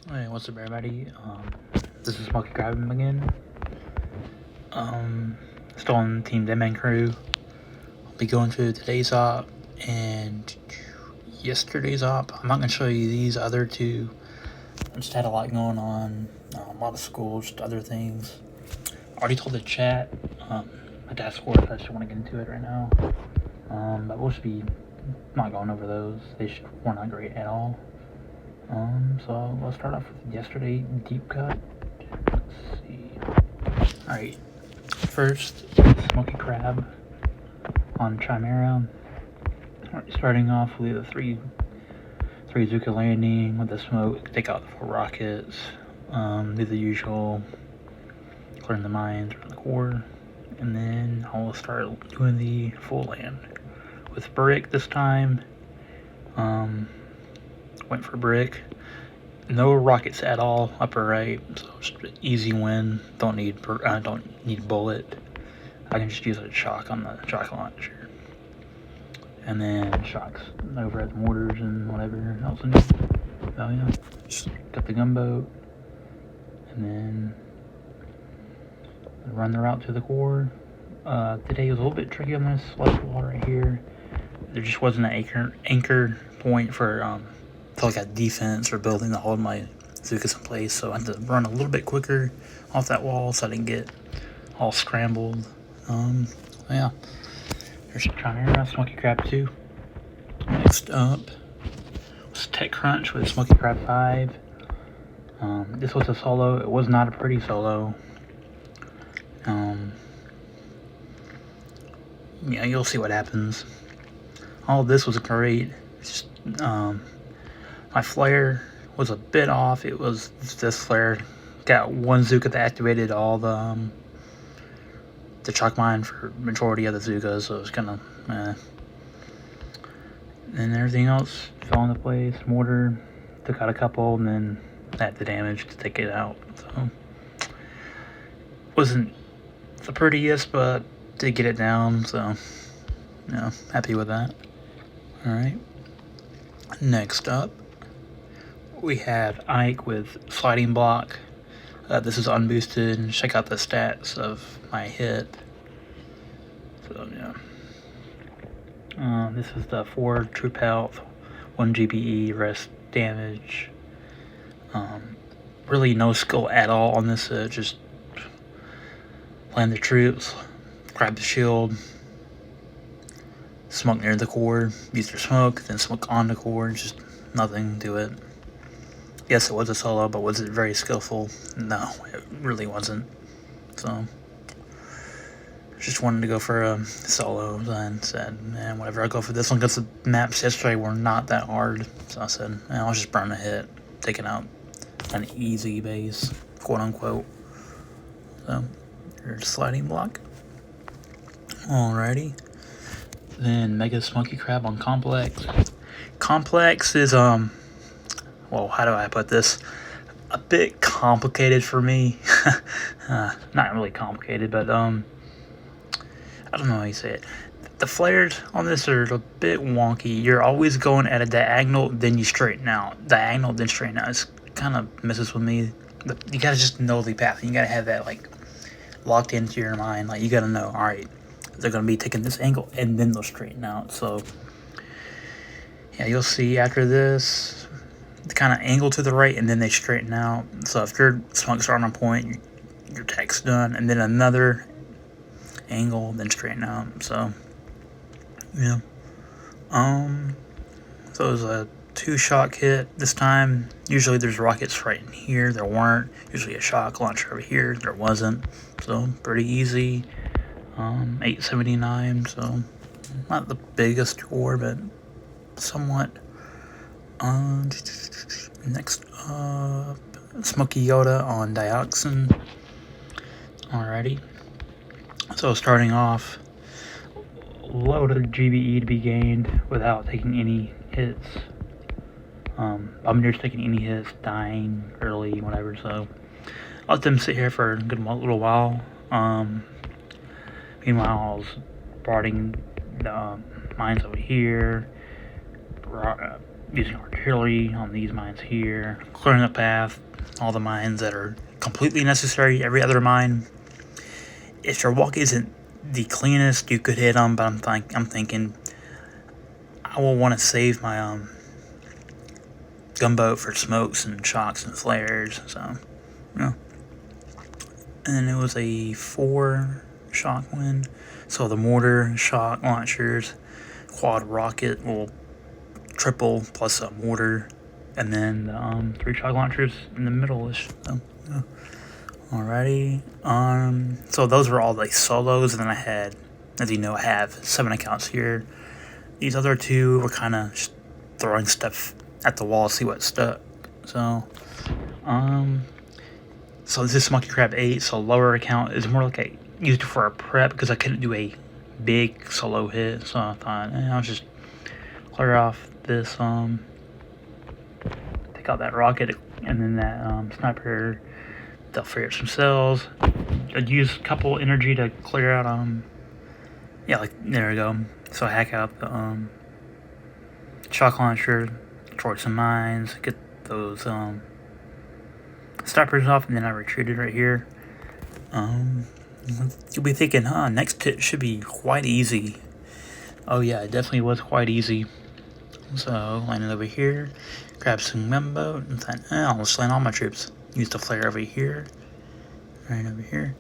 Hey, what's up, everybody? This is Smokey grabbing again. Still on Team Deadman Crew. I'll be going through today's op and yesterday's op. I'm not going to show you these other two. I just had a lot going on, a lot of school, just other things. I already told the chat my dad's score, I just want to get into it right now. But we'll just be not going over those. Were not great at all. So let's start off with yesterday deep cut. Let's see. Alright, first Smokey Crab on Chimera. Alright, starting off with a three Zooka landing with the smoke, take out the 4 rockets, do the usual, clearing the mines around the core, and then I'll start doing the full land with brick this time. Went for brick. No rockets at all, upper right, so just easy win. Don't need bullet. I can just use a shock on the shock launcher, and then shocks over at the mortars and whatever else I need. Oh yeah, just got the gunboat, and then run the route to the core. Today was a little bit tricky on this left wall right here. There just wasn't an anchor point for like a defense or building to hold my Zookas in place, so I had to run a little bit quicker off that wall so I didn't get all scrambled. Yeah, there's Chimera, Smokey Crab 2. Next up was Tech Crunch with Smokey Crab 5. This was a solo. It was not a pretty solo. Yeah, you'll see what happens. All of this was great. It's just, my flare was a bit off. It was this flare. Got one Zooka that activated all the chalk mine for majority of the Zookas, so it was kind of and everything else fell into place. Mortar took out a couple, and then had the damage to take it out. So wasn't the prettiest, but did get it down. So yeah, happy with that. All right. Next up, we have Ike with sliding block. This is unboosted. Check out the stats of my hit. So yeah. This is the 4 troop health, 1 GPE, rest damage. Really no skill at all on this. Just land the troops, grab the shield, smoke near the core, use your smoke, then smoke on the core. Just nothing to it. Yes, it was a solo, but was it very skillful? No, it really wasn't. So just wanted to go for a solo and said, man, whatever, I'll go for this one because the maps yesterday were not that hard. So I said, man, I'll just burn a hit, taking out an easy base, quote unquote. So here's sliding block. Alrighty. Then Mega Smokey Crab on Complex. Complex is well, how do I put this? A bit complicated for me. Not really complicated, but I don't know how you say it. The flares on this are a bit wonky. You're always going at a diagonal, then you straighten out. Diagonal, then straighten out. It's kind of messes with me. You gotta just know the path. You gotta have that like locked into your mind. Like you gotta know, all right, they're gonna be taking this angle, and then they'll straighten out. So yeah, you'll see after this, the kind of angle to the right, and then they straighten out. So if your smokes are on a point, your tech's done, and then another angle, then straighten out. So yeah. So it was a 2 shock hit this time. Usually there's rockets right in here. There weren't. Usually a shock launcher over here. There wasn't. So pretty easy. 879. So not the biggest score, but somewhat. Next up, Smokey Yoda on Dioxin. Alrighty. So starting off, load of GBE to be gained without taking any hits. I'm just taking any hits, dying early, whatever. So let them sit here for a good little while. Meanwhile, I was boarding the mines over here, using artillery on these mines here, clearing the path, all the mines that are completely necessary, every other mine. If your walk isn't the cleanest, you could hit them, but I'm thinking I will want to save my gunboat for smokes and shocks and flares, so, yeah. And then it was a 4 shock win, so the mortar, shock launchers, quad rocket, well, triple plus a mortar, and then the 3 shock launchers in the middle-ish, so, yeah. Alrighty, so those were all the solos, and then I had, as you know, I have 7 accounts here. These other 2 were kind of just throwing stuff at the wall, see what stuck. So this is Smokey Crab 8, so lower account is more like I used it for a prep because I couldn't do a big solo hit, so I thought, I'll just clear off this, take out that rocket, and then that sniper. They'll figure out some cells. I'd use a couple energy to clear out, yeah, like, there we go. So I hack out the, shock launcher, destroy some mines, get those, snipers off, and then I retreated right here. You'll be thinking, next hit should be quite easy. Oh yeah, it definitely was quite easy. So, landed over here, grab some gunboat, and then, I'll just land all my troops. Use the flare over here, right over here.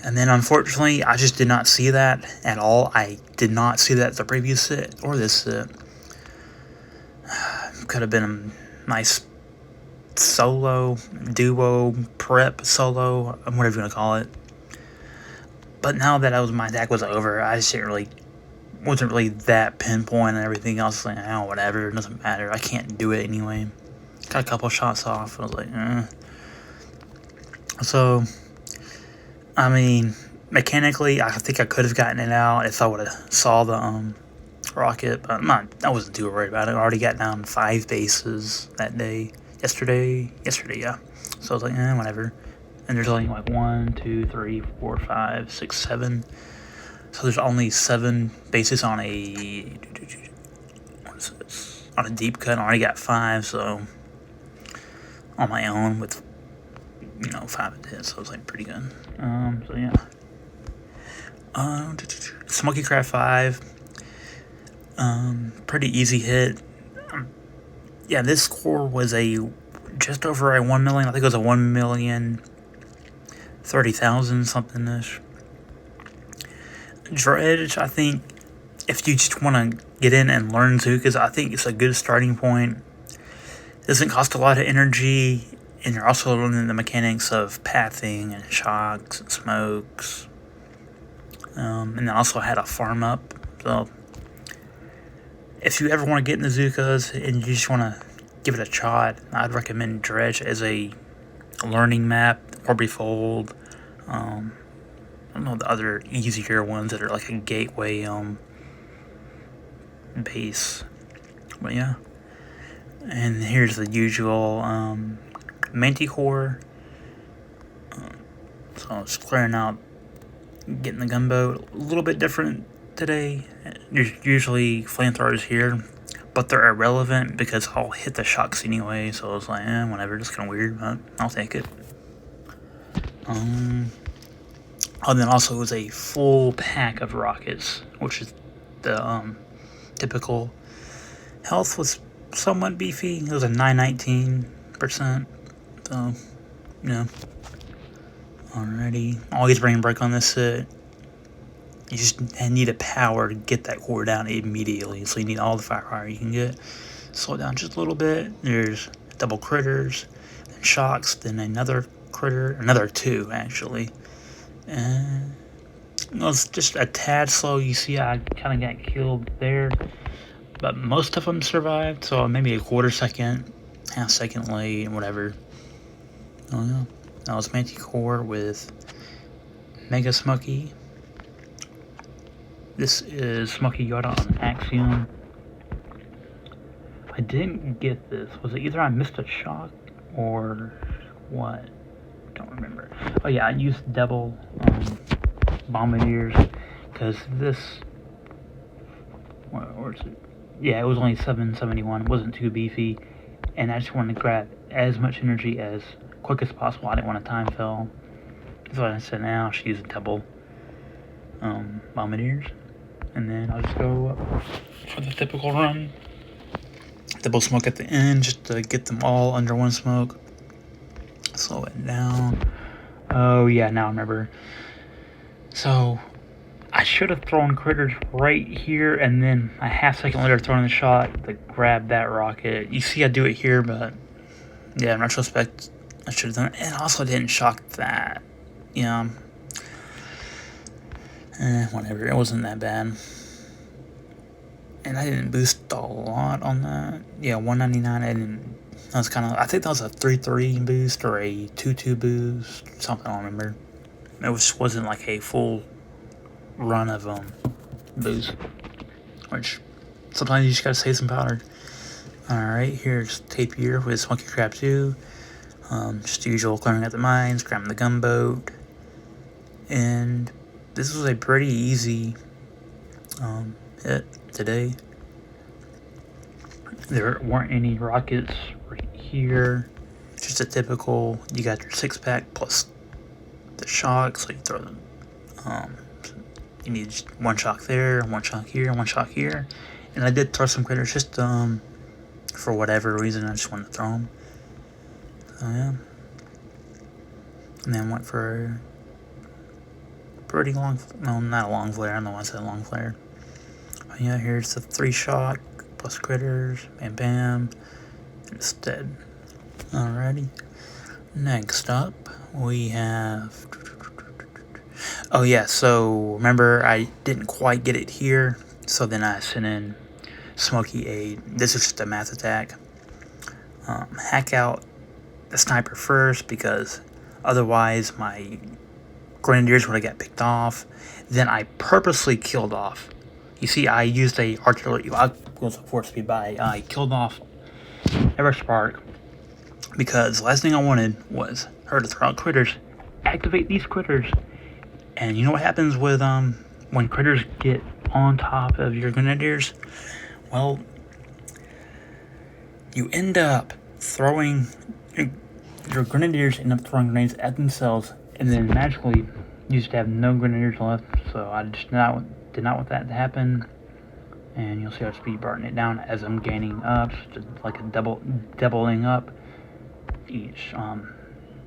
And then, unfortunately, I just did not see that at all. I did not see that the previous hit, or this hit. Could have been a nice solo, duo, prep, solo, whatever you want to call it. But now that my attack was over, I just wasn't really that pinpoint and everything else. Like, whatever, it doesn't matter. I can't do it anyway. Got a couple shots off. I was like, So, I mean, mechanically, I think I could have gotten it out if I would have saw the rocket, but I wasn't too worried about it. I already got down 5 bases that day. Yesterday, yeah. So I was like, whatever. And there's only like 1, 2, 3, 4, 5, 6, 7. So there's only 7 bases on a, what is this? On a deep cut. I already got 5, so on my own with, 5 hits, so it was like pretty good. So yeah. Smokey Crab 5. Pretty easy hit. Yeah, this score was just over a 1 million. I think it was a 1,030,000 something-ish. Dredge, I think, if you just want to get in and learn Zookas, I think it's a good starting point. It doesn't cost a lot of energy, and you're also learning the mechanics of pathing and shocks and smokes. And then also had a farm up. So if you ever want to get into Zookas and you just want to give it a shot, I'd recommend Dredge as a learning map, or Befold. I don't know the other easier ones that are like a gateway base. But yeah. And here's the usual Manticore. So it's clearing out, getting the gunboat. A little bit different today. There's usually flamethrowers here, but they're irrelevant because I'll hit the shocks anyway. So I was like, whatever, just kind of weird, but I'll take it. And then also it was a full pack of rockets, which is the typical. Health was somewhat beefy. It was a 919%. So, yeah. Alrighty. Always brain break on this set. You just need a power to get that core down immediately. So you need all the firepower you can get. Slow it down just a little bit. There's double critters, then shocks, then another critter, another 2 actually. And it was just a tad slow. You see, I kind of got killed there, but most of them survived. So maybe a quarter second, half second late, whatever. Oh yeah, that was Manticore with Mega Smokey. This is Smokey Yoda on Axiom. I didn't get this. Was it either I missed a shock or what? Don't remember. Oh yeah, I used double bombardiers because this. Where is it? yeah, it was only 771. It wasn't too beefy, and I just wanted to grab as much energy as quick as possible. I didn't want to time fill. So I said, now I'll just use a double bombardiers, and then I'll just go up for the typical run. Double smoke at the end just to get them all under one smoke. Slow it down. Oh yeah, now I remember. So I should have thrown critters right here, and then a half second later throwing the shot to grab that rocket. You see I do it here, but yeah, in retrospect, I should have done it. And also didn't shock that. Yeah. Whatever, it wasn't that bad. And I didn't boost a lot on that. Yeah, 199, I didn't. That was kind of, I think that was a 3-3 boost or a 2-2 boost, something, I don't remember. It wasn't like a full run of boost, which sometimes you just gotta save some powder. Alright, here's Tapir with Smokey Crab 2. Just the usual clearing out the mines, grabbing the gunboat. And this was a pretty easy hit today. There weren't any rockets right here. Just a typical, you got your 6-pack plus the shock, so you throw them. You need just one shock there, one shock here, one shock here. And I did throw some critters just for whatever reason, I just wanted to throw them. So yeah. And then went for a pretty long, no, not a long flare, I don't know why I said long flare. But yeah, here's the 3 shock plus critters, bam bam, and it's dead. Alrighty. Next up, we have. Oh yeah, so remember I didn't quite get it here, so then I sent in Smokey a. This is just a math attack. Hack out the sniper first because otherwise my grenadiers would have got picked off. Then I purposely killed off. You see, I used a artillery. I was forced to be by. I killed off every spark because the last thing I wanted was her to throw out critters. Activate these critters, and you know what happens with when critters get on top of your grenadiers? Well, you end up throwing your grenadiers end up throwing grenades at themselves, and then magically you just have no grenadiers left. So I just did not want that to happen. And you'll see I'll just be burning it down as I'm gaining up, just like a doubling up. Each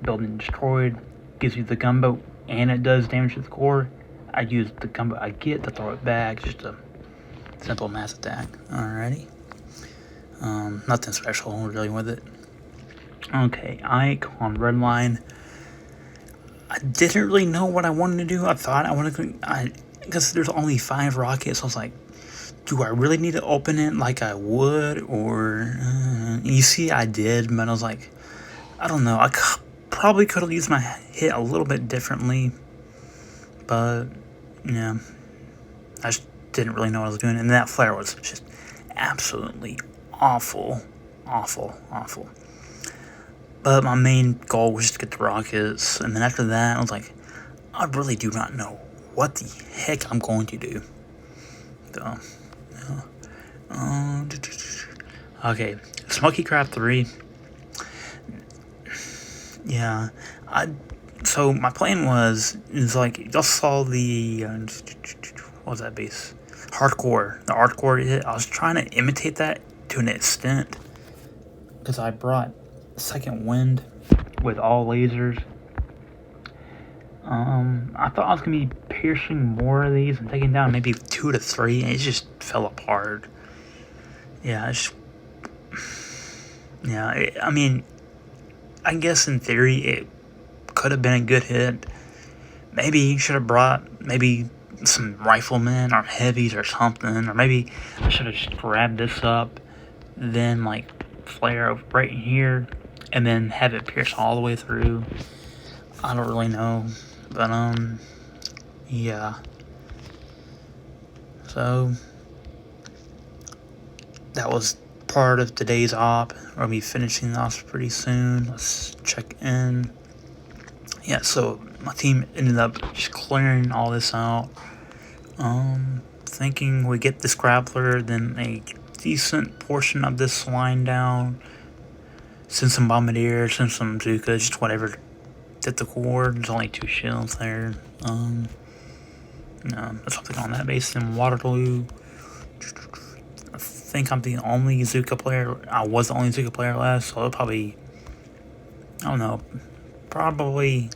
building destroyed gives you the gunboat, and it does damage to the core. I use the gunboat I get to throw it back, just a simple mass attack. Alrighty. Nothing special really with it. Okay, Ike on red line. I didn't really know what I wanted to do. I thought I wanted to, because there's only 5 rockets. I was like, do I really need to open it like I would? Or, you see, I did, but I was like, I don't know. I probably could have used my hit a little bit differently. But, yeah. I just didn't really know what I was doing. And that flare was just absolutely awful. Awful, awful. But my main goal was just to get the rockets. And then after that, I was like, I really do not know what the heck I'm going to do. So, yeah. Okay, Smokey Crab 3. Yeah, so my plan is like, y'all saw the, what was that base? The hardcore hit. I was trying to imitate that to an extent, because I brought second wind with all lasers. I thought I was going to be piercing more of these and taking down maybe 2 to 3, and it just fell apart. Yeah, I mean, I guess in theory it could have been a good hit. Maybe you should have brought maybe some riflemen or heavies or something, or maybe I should have just grabbed this up, then like flare right in here, and then have it pierce all the way through. I don't really know, but yeah. So that was part of today's op. We'll be finishing the ops pretty soon. Let's check in. Yeah, so my team ended up just clearing all this out. Thinking we get this grappler, then a decent portion of this line down. Send some Bombardier, send some Zooka, just whatever did the core. There's only 2 shields there. That's something on that base. In Waterloo, I think I'm the only Zooka player. I was the only Zooka player last, so I'll probably, I don't know, probably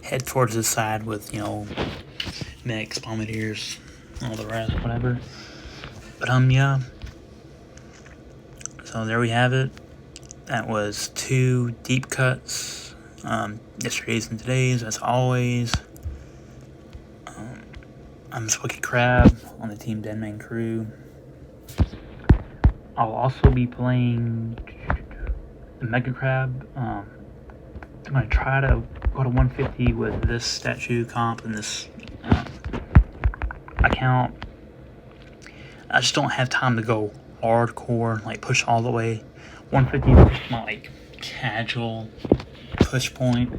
head towards this side with, mechs, Bombardiers, all the rest, whatever. But, yeah. So there we have it. That was 2 deep cuts. Yesterday's and today's, as always. I'm Smokey Crab on the Team Denman crew. I'll also be playing the Mega Crab. I'm going to try to go to 150 with this statue comp and this account. I just don't have time to go hardcore, like push all the way. 150 is just my like casual push point.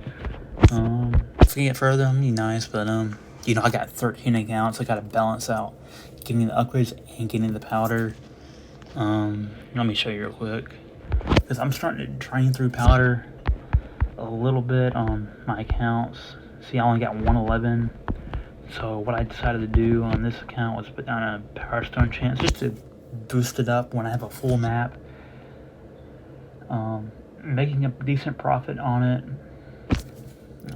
If we get further, that'd be nice, but I got 13 accounts. I gotta balance out getting the upgrades and getting the powder. Let me show you real quick, because I'm starting to drain through powder a little bit on my accounts. See, I only got 111. So what I decided to do on this account was put down a Power Stone chance just to boost it up when I have a full map. Making a decent profit on it.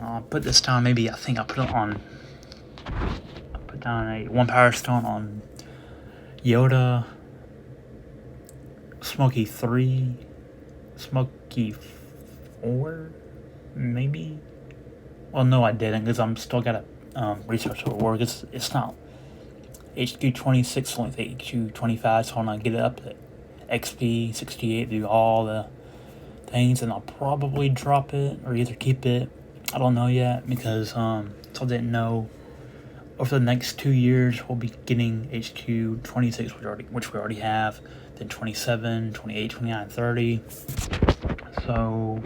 I'll put this down, maybe I think I'll put down a 1 Power Stone on Yoda, Smokey 3, Smokey 4, maybe? Well, no, I didn't, because I'm still got to research reward. It's not HQ 26, only HQ 25, so I'm going to get it up to XP 68, do all the things, and I'll probably drop it or either keep it. I don't know yet, because still didn't know. Over the next 2 years, we'll be getting HQ 26, which we already have, then 27, 28, 29, 30. So,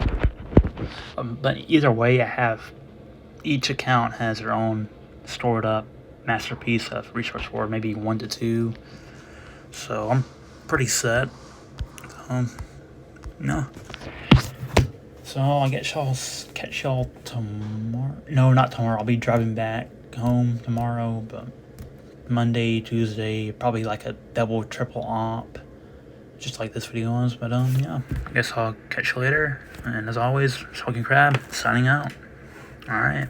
but either way, each account has their own stored up masterpiece of resource reward, maybe 1 to 2. So I'm pretty set. So I guess I'll catch y'all tomorrow. No, not tomorrow. I'll be driving back home tomorrow, but Monday, Tuesday, probably like a double, triple op, just like this video was. But yeah, I guess I'll catch you later. And as always, Smokey Crab signing out. All right.